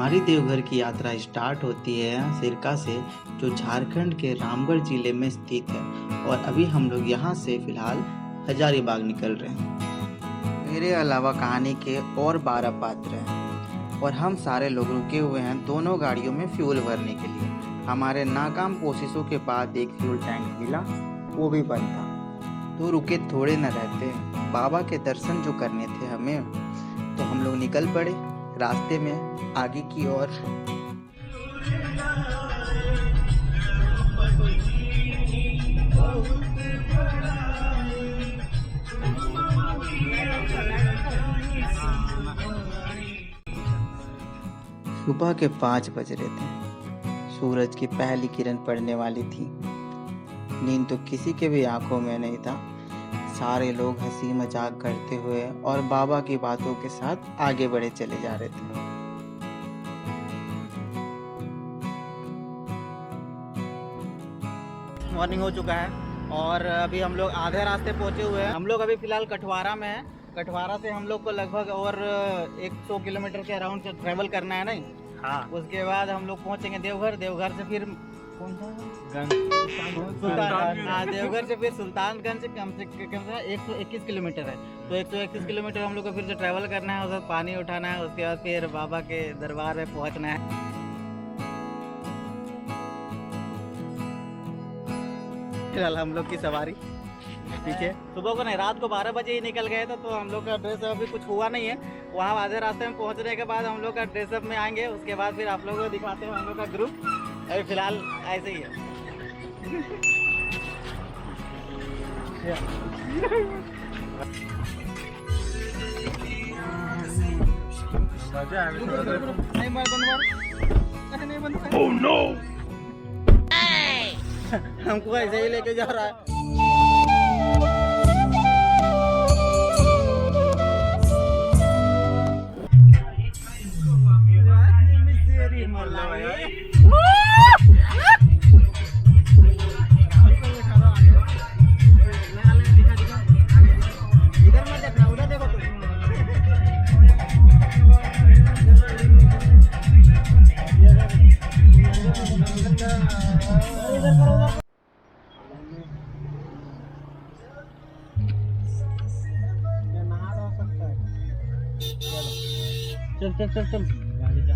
हमारी देवघर की यात्रा स्टार्ट होती है सिरका से, जो झारखंड के रामगढ़ जिले में स्थित है। और अभी हम लोग यहाँ से फिलहाल हजारीबाग निकल रहे हैं। मेरे अलावा कहानी के और 12 पात्र हैं और हम सारे लोग रुके हुए हैं दोनों गाड़ियों में फ्यूल भरने के लिए। हमारे नाकाम कोशिशों के बाद एक फ्यूल टैंक मिला, वो भी बंद था, तो रुके थोड़े न रहते। बाबा के दर्शन जो करने थे हमें, तो हम लोग निकल पड़े रास्ते में आगे की ओर। सुबह के 5 बज रहे थे। सूरज की पहली किरण पड़ने वाली थी। नींद तो किसी के भी आंखों में नहीं था। सारे लोग हंसी मजाक करते हुए और बाबा की बातों के साथ आगे बढ़े चले जा रहे थे। मॉर्निंग हो चुका है और अभी हम लोग आधे रास्ते पहुंचे हुए हैं। हम लोग अभी फिलहाल कटवारा में हैं। कटवारा से हम लोग को लगभग और 100 किलोमीटर के अराउंड से ट्रेवल करना है, नहीं? हाँ। उसके बाद हम लोग पहुंचेंगे देवघर। देवघर से फिर कौन सा देवघर से फिर सुल्तानगंज से कम से 121 किलोमीटर है। तो 121 किलोमीटर हम लोग को फिर से ट्रैवल करना है, उसके पानी उठाना है, उसके बाद फिर बाबा के दरबार में पहुंचना है। फिलहाल हम लोग की सवारी पीछे। सुबह को नहीं, रात को 12 बजे ही निकल गए थे, तो हम लोग का ड्रेसअप अभी कुछ हुआ नहीं है। वहाँ आधे रास्ते में पहुँचने के बाद हम लोग का ड्रेसअप में आएंगे। उसके बाद फिर आप लोगों को दिखाते हैं हम लोग का ग्रुप। अभी फिलहाल ऐसे ही है। Oh no! हमको ऐसे ही लेके जा रहा है। चल चल चल चल गाड़ी जा।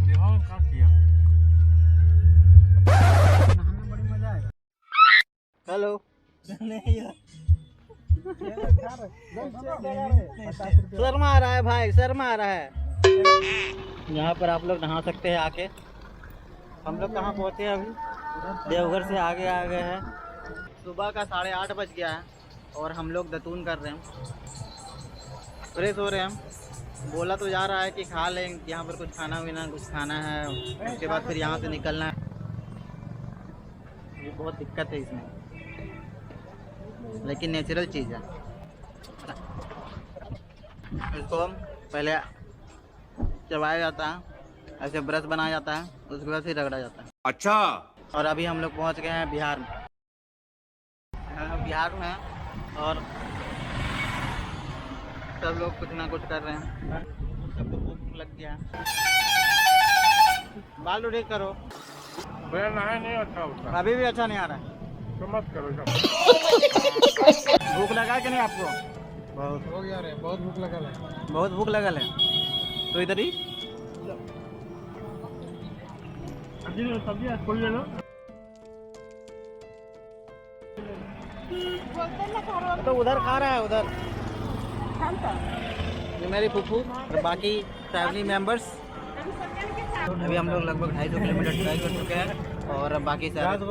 देखो क्या किया। नहाने बड़ी मजा है। हेलो नहीं यार, शर्मा आ रहा है भाई, शर्मा आ रहा है। यहाँ पर आप लोग नहा सकते हैं आके। हम लोग कहाँ पहुँचे हैं अभी? देवघर से आगे आ गए हैं। सुबह का 8:30 बज गया है और हम लोग दतून कर रहे हैं, फ्रेश हो रहे हैं हम। बोला तो जा रहा है कि खा लें यहाँ पर कुछ खाना पीना, कुछ खाना है, उसके बाद फिर यहाँ से निकलना है। ये बहुत दिक्कत है इसमें, लेकिन नेचुरल चीज़ है। इसको हम पहले चबाया जाता है, ऐसे ब्रश बनाया जाता है, उसके बाद फिर रगड़ा जाता है। अच्छा। और अभी हम लोग पहुँच गए हैं बिहार में। बिहार में और सब लोग कुछ ना कुछ कर रहे हैं। सबको भूख लग गया। बाल ठीक करो। नहाए नहीं अच्छा होता। अभी भी अच्छा नहीं आ रहा है तो मत करो। भूख लगा कि नहीं आपको? बहुत हो गया रे, बहुत भूख लगल है। बहुत भूख लगल है। तो इधर ही सब्जी खोल ले लो। तो उधर खा रहा है, उधर ये मेरी फूफू और बाकी फैमिली मेंबर्स। अभी हम लोग लगभग 250 किलोमीटर ट्राई कर चुके हैं और बाकी सब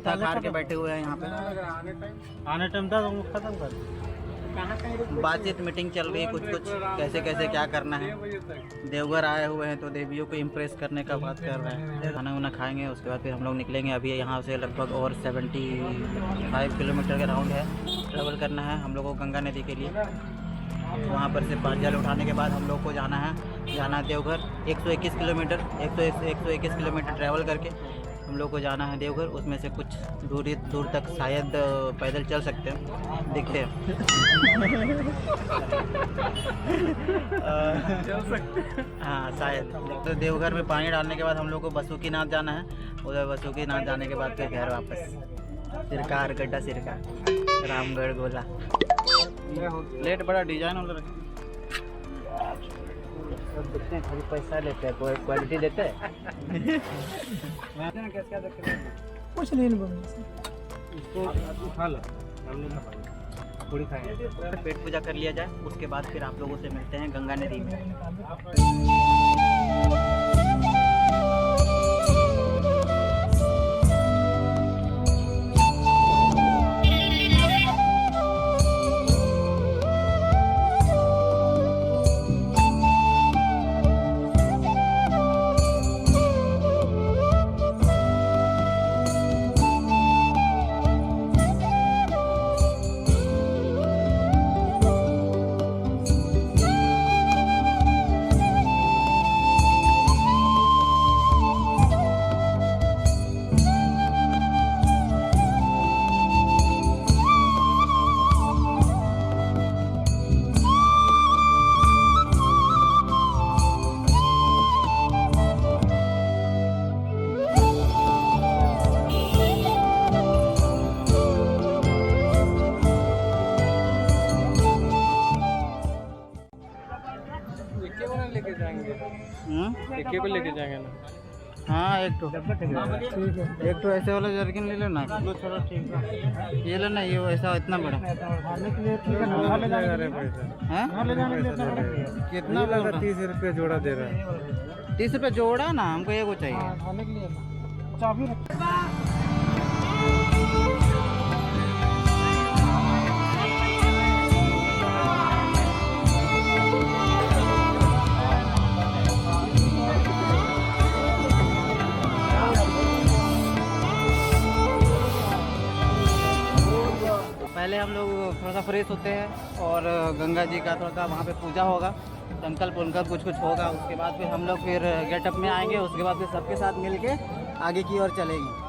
थक हार के बैठे हुए हैं यहाँ पे। आने टाइम था तो खत्म कर। बातचीत मीटिंग चल रही है, कुछ कुछ कैसे कैसे क्या करना है। देवघर आए हुए हैं तो देवियों को इम्प्रेस करने का बात कर रहे हैं। खाना वाना खाएंगे, उसके बाद फिर हम लोग निकलेंगे। अभी यहाँ से लगभग और 75 किलोमीटर के राउंड है, ट्रैवल करना है हम लोग को गंगा नदी के लिए। वहाँ पर से 5 जल उठाने के बाद हम लोग को जाना है देवघर। 121 किलोमीटर ट्रैवल करके हम लोग को जाना है देवघर। उसमें से कुछ दूर तक शायद पैदल चल सकते हैं, देखते हैं। चल सकते हैं। हाँ शायद। तो देवघर में पानी डालने के बाद हम लोग को बासुकीनाथ जाना है। उधर बासुकीनाथ जाने के बाद फिर घर वापस। सिरकार गड्ढा सिरकार रामगढ़ गोला। प्लेट बड़ा डिजाइन वाला रखे। सब देखते हैं, खाली पैसा लेते हैं, कोई क्वालिटी देते हैं। कुछ नहीं इसको उठा लो, हम लोग का पूरी खाएंगे। पेट पूजा कर लिया जाए, उसके बाद फिर आप लोगों से मिलते हैं गंगा नदी में। लेके जाएंगे, एक को लेके जाएंगे ना। हाँ एक तो ठीक है। एक तो ऐसे वाला जर्किन ले लो ना। चलो ठीक है। ये लो ना, ये ऐसा इतना बड़ा। खाने के लिए ठीक है ना, ले जाने पैसा हैं? ले जाने के लिए इतना बड़ा कितना लगा? 30 रुपये जोड़ा दे रहा है। 30 रुपये जोड़ा ना, हमको ये को चाहिए। खाने के लिए चाबी रख। पहले हम लोग थोड़ा सा फ्रेश होते हैं और गंगा जी का थोड़ा सा वहाँ पे पूजा होगा, संकल्प उनकल्प कुछ होगा। उसके बाद फिर हम लोग फिर गेटअप में आएंगे। उसके बाद फिर सबके साथ मिल के आगे की ओर चलेंगे।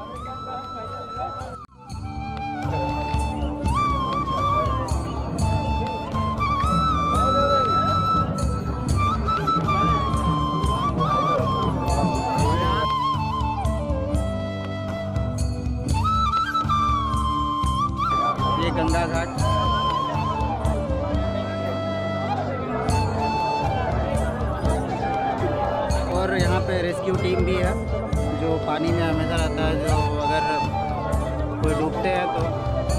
ये गंगा घाट। और यहाँ पे रेस्क्यू टीम भी है जो पानी में हमेशा रहता है, जो अगर कोई डूबते हैं तो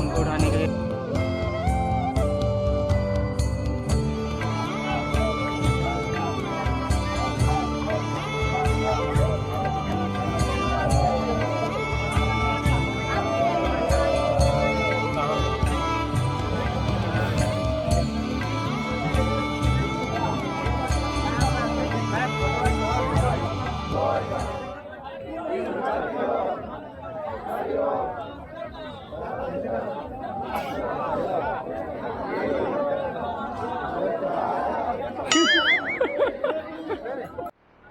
उनको उठाने के लिए।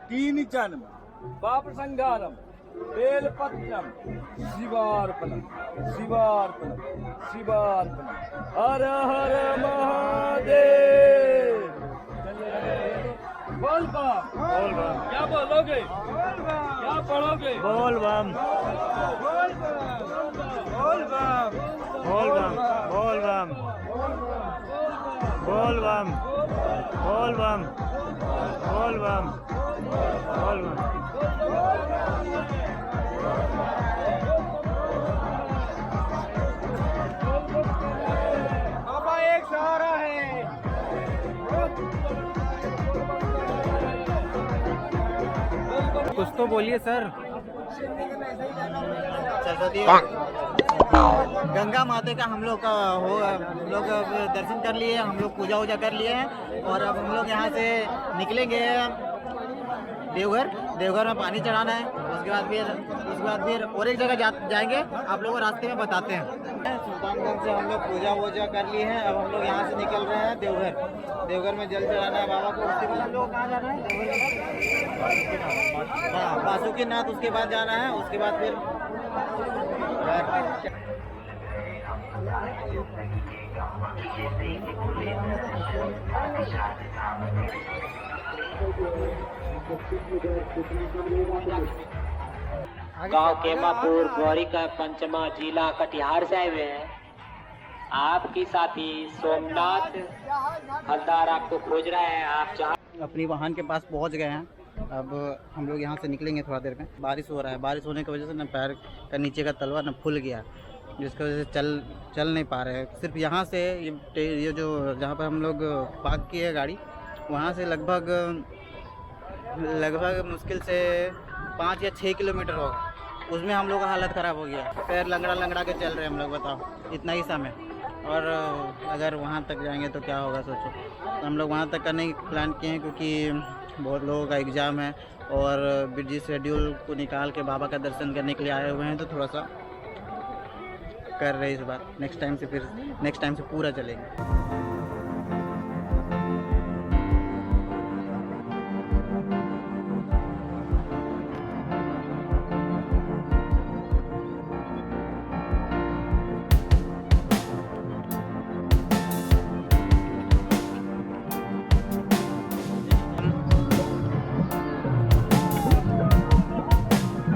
तीन जन्म पाप संगारम बेलपत्रम शिवार्पणम शिवार्पणम शिवार्पणम हर हर महादेव। बोल बम क्या बोलोगे, क्या पढ़ोगे? बोल बम बोल बम बोल बम बोल बम बोल बम बोल बम बोल बम बोल बम। बाबा एक सहारा है। कुछ तो बोलिए सर। सरस्वती गंगा माता का हम लोग दर्शन कर लिए, हम लोग पूजा वूजा कर लिए हैं और अब हम लोग यहाँ से निकलेंगे देवघर में पानी चढ़ाना है। उसके बाद फिर और एक जगह जाएंगे, आप लोगों को रास्ते में बताते हैं। सुल्तानगंज से हम लोग पूजा वूजा कर लिए हैं, अब हम लोग यहाँ से निकल रहे हैं देवघर। देवघर में जल चढ़ाना है बाबा को। उसके बाद हम लोग कहाँ जाना है? हाँ, बासुकीनाथ। उसके बाद जाना है, उसके बाद फिर गांव केमापुर गौरी का पंचमा जिला कटिहार से आए हुए हैं। आपकी साथी सोमनाथ हलदार आपको खोज रहा है। आप जहाँ अपनी वाहन के पास पहुंच गए हैं। अब हम लोग यहाँ से निकलेंगे थोड़ा देर में। बारिश हो रहा है, बारिश होने की वजह से ना पैर का नीचे का तलवा ना फूल गया, जिसकी वजह से चल नहीं पा रहे हैं। सिर्फ यहाँ से ये जो जहाँ पर हम लोग पार्क किए है गाड़ी, वहाँ से लगभग मुश्किल से 5 या 6 किलोमीटर होगा। उसमें हम लोग का हालत ख़राब हो गया, पैर लंगड़ा के चल रहे हैं हम लोग। बताओ, इतना ही समय। और अगर वहाँ तक जाएंगे तो क्या होगा सोचो। तो हम लोग वहाँ तक करने की प्लान किए हैं, क्योंकि बहुत लोगों का एग्ज़ाम है और बिजी शेड्यूल को निकाल के बाबा का दर्शन करने के लिए आए हुए हैं। तो थोड़ा सा कर रहे इस बार। नेक्स्ट टाइम से पूरा चलेंगे।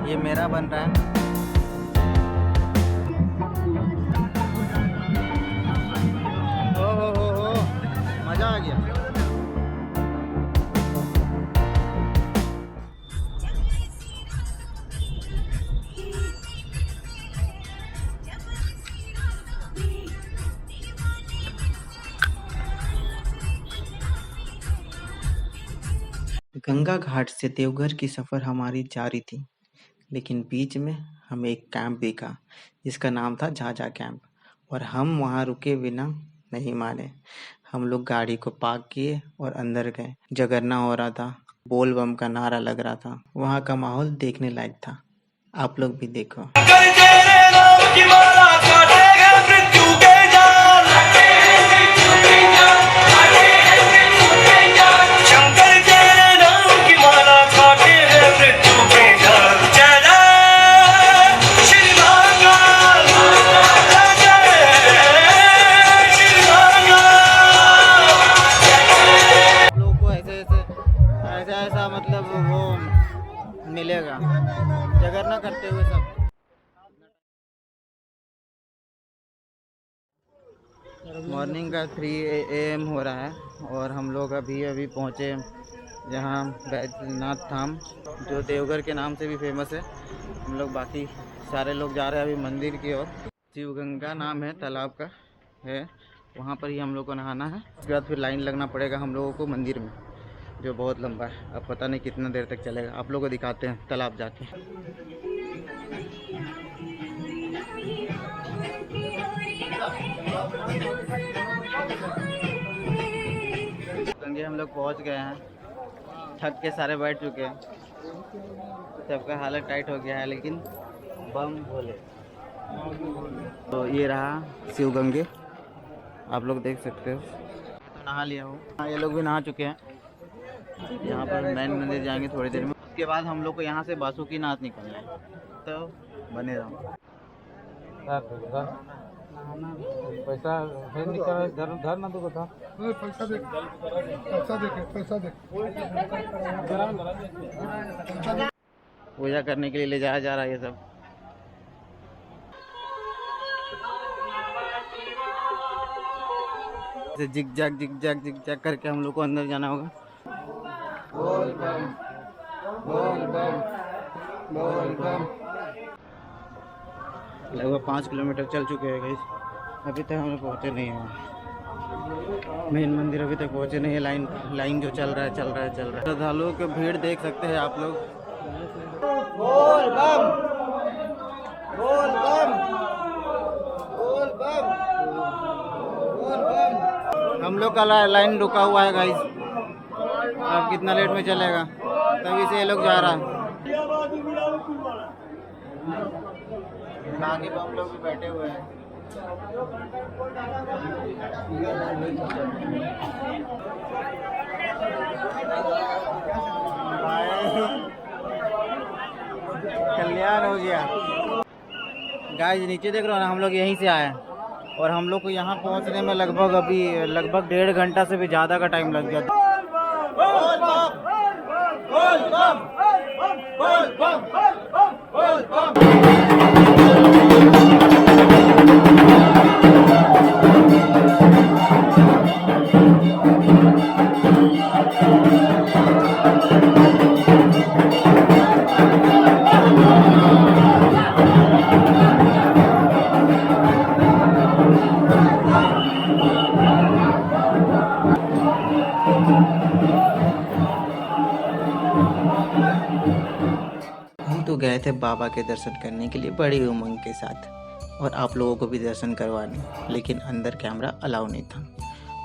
ये मेरा बन रहा है। हो मज़ा आ गया। गंगा घाट से देवघर की सफ़र हमारी जारी थी, लेकिन बीच में हमें एक कैंप दिखा जिसका नाम था झाझा कैंप, और हम वहाँ रुके बिना नहीं माने। हम लोग गाड़ी को पार्क किए और अंदर गए। जगरना हो रहा था, बोल बम का नारा लग रहा था। वहाँ का माहौल देखने लायक था। आप लोग भी देखो। ऐसा मतलब वो मिलेगा जगरना करते हुए सब। मॉर्निंग का 3 AM हो रहा है और हम लोग अभी पहुँचे जहाँ बैद्यनाथ धाम, जो देवघर के नाम से भी फेमस है। हम लोग बाकी सारे लोग जा रहे हैं अभी मंदिर की ओर। शिवगंगा नाम है, तालाब का है, वहाँ पर ही हम लोग को नहाना है। उसके बाद फिर लाइन लगना पड़ेगा हम लोगों को मंदिर में, जो बहुत लंबा है। अब पता नहीं कितना देर तक चलेगा। आप लोगों को दिखाते हैं तालाब जाके। गंगे हम लोग पहुंच गए हैं, थक के सारे बैठ चुके हैं, सबका हालत टाइट हो गया है, लेकिन बम भोले। तो ये रहा शिवगंगे, आप लोग देख सकते हो। तो नहा लिया हो, हाँ, ये लोग भी नहा चुके हैं। यहाँ पर मैन मंदिर जाएंगे थोड़ी देर में। उसके बाद हम लोग को यहाँ से बासुकीनाथ निकलना है, तो बने रहो। पैसा घर ना दो था। पैसा दे पूजा करने के लिए ले जाया जा रहा है ये सब। जिग जैग करके हम लोग को अंदर जाना होगा। बोल बम बोल बम बोल बम। लगभग 5 किलोमीटर चल चुके हैं गाइस, अभी तक हम लोग पहुँचे नहीं हैं मेन मंदिर। अभी तक पहुँचे नहीं है। लाइन जो चल रहा है। श्रद्धालुओं की भीड़ देख सकते हैं आप लोग। बोल बम बोल बम बोल बम बोल बम। हम लोग का लाइन रुका हुआ है गाइस, अब कितना लेट में चलेगा, तभी से ये लोग जा रहा है। बाकी बम लोग भी बैठे हुए हैं। कल्याण हो गया। गाइस नीचे देख रहे हो ना, हम लोग यहीं से आए हैं और हम लोग को यहाँ पहुँचने में लगभग 1.5 घंटा से भी ज़्यादा का टाइम लग गया। हम तो गए थे बाबा के दर्शन करने के लिए बड़ी उमंग के साथ और आप लोगों को भी दर्शन करवाने, लेकिन अंदर कैमरा अलाउ नहीं था।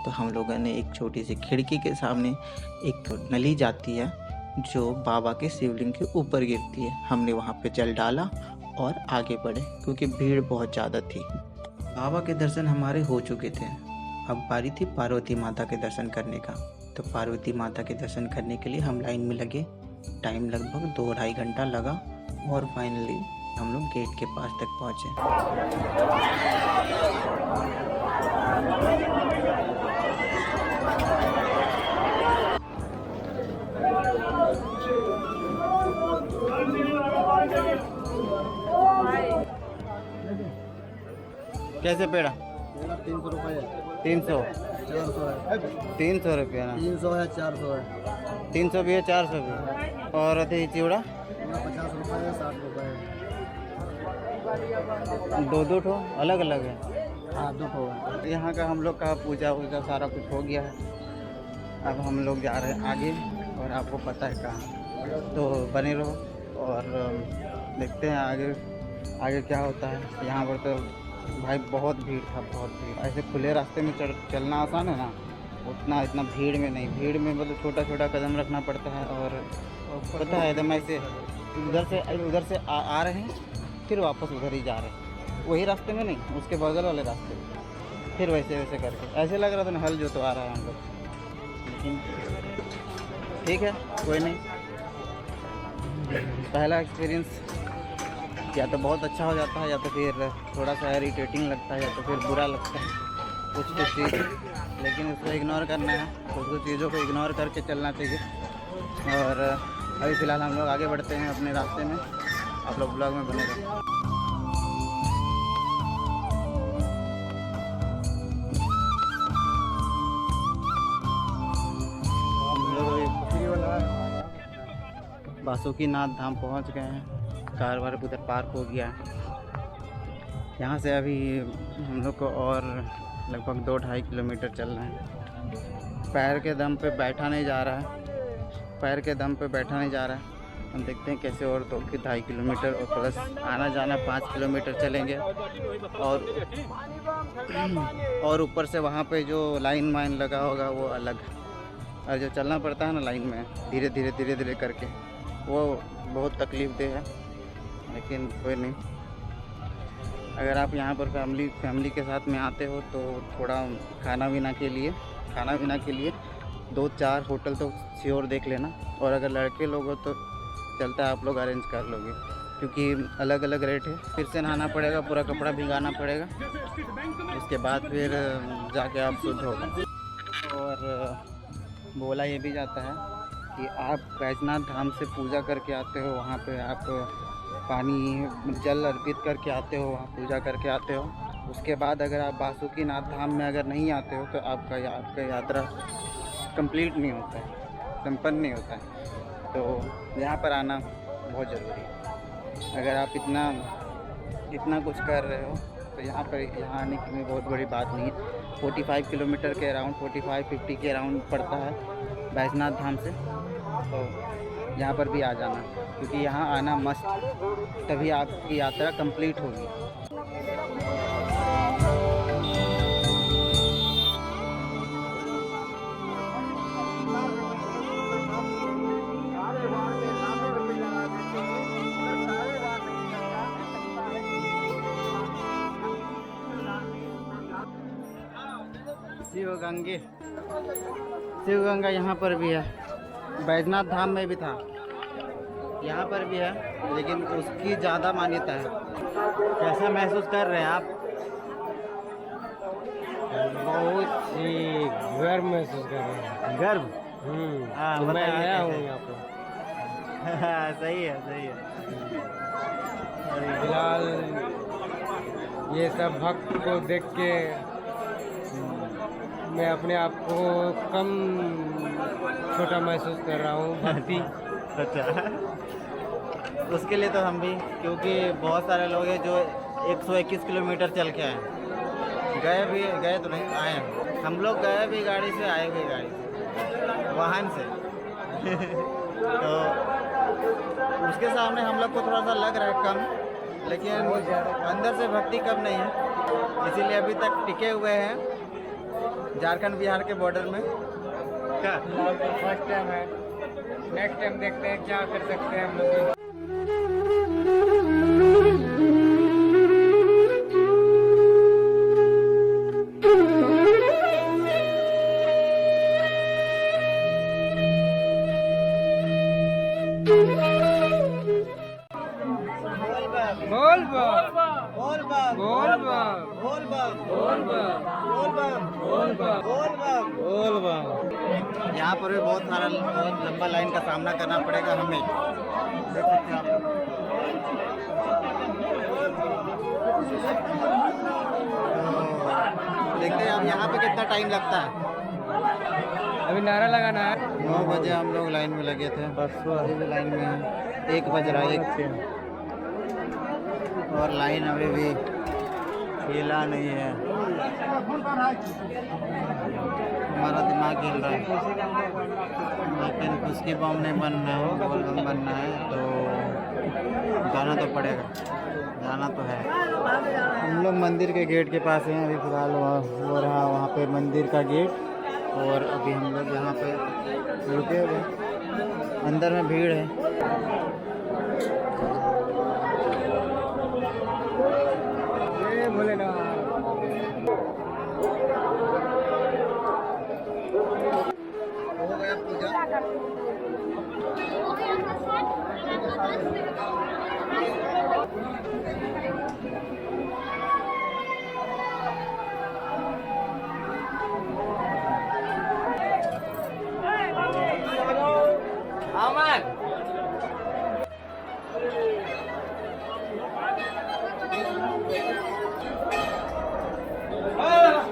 तो हम लोगों ने एक छोटी सी खिड़की के सामने एक नली जाती है जो बाबा के शिवलिंग के ऊपर गिरती है, हमने वहाँ पे जल डाला और आगे बढ़े क्योंकि भीड़ बहुत ज़्यादा थी। बाबा के दर्शन हमारे हो चुके थे, अब बारी थी पार्वती माता के दर्शन करने का। तो पार्वती माता के दर्शन करने के लिए हम लाइन में लगे, टाइम लगभग 2-2.5 घंटा लगा और फाइनली हम लोग गेट के पास तक पहुँचे। कैसे पेड़ा? 300 रुपये। 300 400 है। 300 रुपया ना? 300 है, 400 है। 300 भी है, 400 भी है। और अति चिवड़ा 50 रुपये, 60 रुपये। 2-2 ठो अलग अलग है। हाँ, 2 ठो है। यहाँ का हम लोग का पूजा वूजा सारा कुछ हो गया है। अब हम लोग जा रहे हैं आगे और आपको पता है कहाँ, तो बने रहो और देखते हैं आगे आगे क्या होता है। यहाँ पर तो भाई बहुत भीड़ था, बहुत भीड़। ऐसे खुले रास्ते में चलना आसान है ना, उतना इतना भीड़ में नहीं। भीड़ में मतलब छोटा छोटा कदम रखना पड़ता है और पता है एकदम ऐसे उधर से आ रहे हैं, फिर वापस उधर ही जा रहे हैं, वही रास्ते में नहीं, उसके बगल वाले रास्ते में, फिर वैसे वैसे करके ऐसे लग रहा था ना हल जो तो आ रहा है हम लोग। लेकिन ठीक है, कोई नहीं। पहला एक्सपीरियंस या तो बहुत अच्छा हो जाता है या तो फिर थोड़ा सा इरिटेटिंग लगता है या तो फिर बुरा लगता है कुछ चीज़, लेकिन उसको इग्नोर करना है, कुछ चीज़ों को इग्नोर करके चलना चाहिए। और अभी फ़िलहाल हम लोग आगे बढ़ते हैं अपने रास्ते में, आप लोग ब्लॉग में बने रहो। हम लोग बासुकीनाथ धाम पहुंच गए हैं, कार वार उधर पार्क हो गया है। यहाँ से अभी हम लोग को और लगभग 2-2.5 किलोमीटर चलना है। पैर के दम पे बैठा नहीं जा रहा है, पैर के दम पे बैठा नहीं जा रहा है। हम देखते हैं कैसे और 2-2.5 किलोमीटर और प्लस आना जाना 5 किलोमीटर चलेंगे। और ऊपर से वहाँ पे जो लाइन वाइन लगा होगा वो अलग, और जो चलना पड़ता है ना लाइन में धीरे धीरे करके, वो बहुत तकलीफ दे है। लेकिन कोई नहीं, अगर आप यहाँ पर फैमिली के साथ में आते हो तो थोड़ा खाना पीना के लिए 2-4 होटल तो श्योर देख लेना। और अगर लड़के लोग हो तो चलता है, आप लोग अरेंज कर लोगे, क्योंकि अलग अलग रेट है। फिर से नहाना पड़ेगा, पूरा कपड़ा भिगाना पड़ेगा, उसके बाद फिर जाके आप शुद्ध होगा। और बोला ये भी जाता है कि आप बैजनाथ धाम से पूजा करके आते हो, वहाँ पे आप पानी जल अर्पित करके आते हो, वहाँ पूजा करके आते हो। उसके बाद अगर आप बासुकीनाथ धाम में अगर नहीं आते हो तो आपका यात्रा कंप्लीट नहीं होता है, संपन्न नहीं होता है। तो यहाँ पर आना बहुत ज़रूरी है। अगर आप इतना कुछ कर रहे हो तो यहाँ आने की बहुत बड़ी बात नहीं है। 45 किलोमीटर के अराउंड, 45-50 के अराउंड पड़ता है बैजनाथ धाम से। तो यहाँ पर भी आ जाना, क्योंकि यहाँ आना मस्ट, तभी आपकी यात्रा कंप्लीट होगी। शिव गंगा यहाँ पर भी है, बैजनाथ धाम में भी था, यहाँ पर भी है, लेकिन उसकी ज़्यादा मान्यता है। कैसा महसूस कर रहे हैं आप? बहुत ही गर्व महसूस कर रहे हैं। गर्व? तो मैं आया हूँ यहाँ पे। सही है, सही है। फिलहाल ये सब भक्त को देख के मैं अपने आप को कम छोटा महसूस कर रहा हूँ। भक्ति अच्छा, उसके लिए तो हम भी, क्योंकि बहुत सारे लोग हैं जो 121 किलोमीटर चल के आए, गए तो नहीं, आए हैं। हम लोग गए भी गाड़ी से, आए भी गाड़ी से, वाहन से। तो उसके सामने हम लोग को थोड़ा सा लग रहा है कम, लेकिन अंदर से भक्ति कम नहीं है, इसीलिए अभी तक टिके हुए हैं झारखंड बिहार के बॉर्डर में। क्या फर्स्ट टाइम है, नेक्स्ट टाइम देखते हैं क्या कर सकते हैं हम लोग। बोल बोल बम, बोल बम, बोल बम, बोल बम, बोल बम, बोल बम, बोल बम, बोल बम। यहाँ पर भी बहुत लंबा लाइन का सामना करना पड़ेगा हमें, देख सकते हैं आप। तो देखते हैं अब यहाँ पे कितना टाइम लगता है। अभी नारा लगाना है। 9 बजे हम लोग लाइन में लगे थे, बस अभी भी लाइन में हैं। 1 बज रहा है, 1 और लाइन अभी भी हिला नहीं है। हमारा दिमाग हिल रहा है, लेकिन उसकी बम नहीं बनना है, गोल बम बनना है, तो जाना तो पड़ेगा, जाना तो है। हम लोग मंदिर के गेट के पास हैं अभी फिलहाल, हो रहा वहाँ पे मंदिर का गेट, और अभी हम लोग यहाँ पे रुके हुए, अंदर में भीड़ है। भोलेनाथ हो गया पूजा।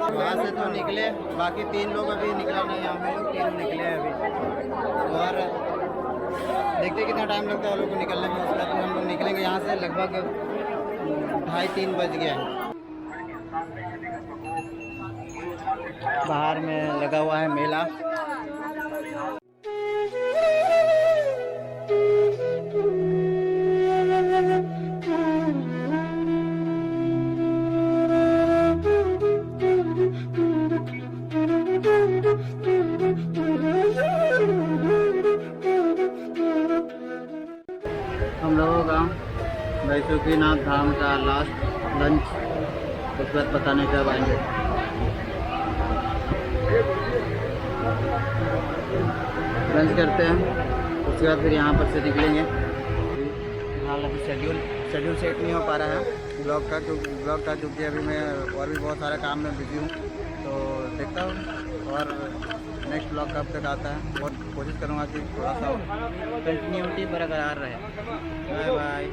वहाँ से तो निकले, बाकी 3 लोग अभी निकला नहीं, हम लोग 3 निकले हैं अभी, और देखते कितना टाइम लगता है हम लोग को निकलने में। उसके बाद हम लोग निकलेंगे यहाँ से, लगभग 2:30-3 बज गया है। बाहर में लगा हुआ है मेला। हम लोगों का बैतुकीनाथ धाम का लास्ट लंच, उसके बाद पता नहीं कब आएंगे। लंच करते हैं, उसके बाद फिर यहाँ पर से निकलेंगे। फिलहाल अभी शेड्यूल सेट नहीं हो पा रहा है ब्लॉग का, क्योंकि अभी मैं और भी बहुत सारे काम में बिजी हूँ, तो देखता हूँ और नेक्स्ट ब्लॉग कब तक आता है, और कोशिश करूँगा कि थोड़ा सा कंटिन्यूटी बरकरार रहे। Bye bye.